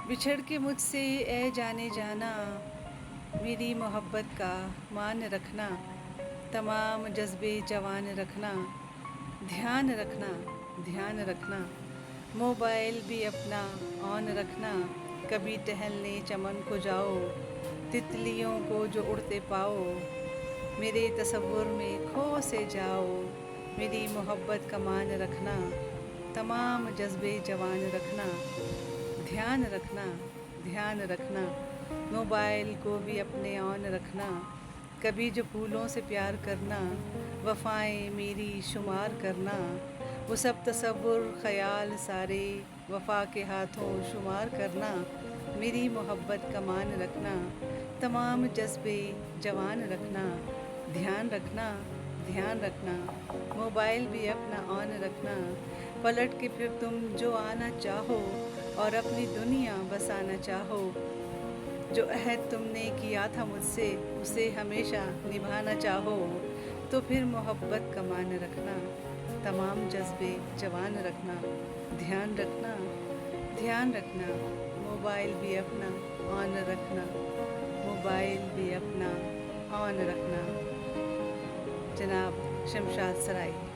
बिछड़ के मुझसे ए जाने जाना, मेरी मोहब्बत का मान रखना, तमाम जज्बे जवान रखना, ध्यान रखना, ध्यान रखना। मोबाइल भी अपना ऑन रखना, कभी टहलने चमन को जाओ, तितलियों को जो उड़ते पाओ, मेरे तसव्वुर में खो से जाओ। मेरी मोहब्बत का मान रखना, तमाम जज्बे जवान रखना, ध्यान रखना, ध्यान रखना। मोबाइल को भी अपने ऑन रखना, कभी जो फूलों से प्यार करना, वफ़ाएं मेरी शुमार करना, वो सब तसव्वुर ख़याल सारे वफ़ा के हाथों शुमार करना। मेरी मोहब्बत का मान रखना, तमाम जज्बे जवान रखना, ध्यान रखना, ध्यान रखना। मोबाइल भी अपना ऑन रखना, पलट के फिर तुम जो आना चाहो और अपनी दुनिया बसाना चाहो। जो अहद तुमने किया था मुझसे, उसे हमेशा निभाना चाहो, तो फिर मोहब्बत का मान रखना, तमाम जज्बे जवान रखना, ध्यान रखना, ध्यान रखना। मोबाइल भी अपना ऑन रखना, मोबाइल भी अपना ऑन रखना। जनाब शमशाद सराय।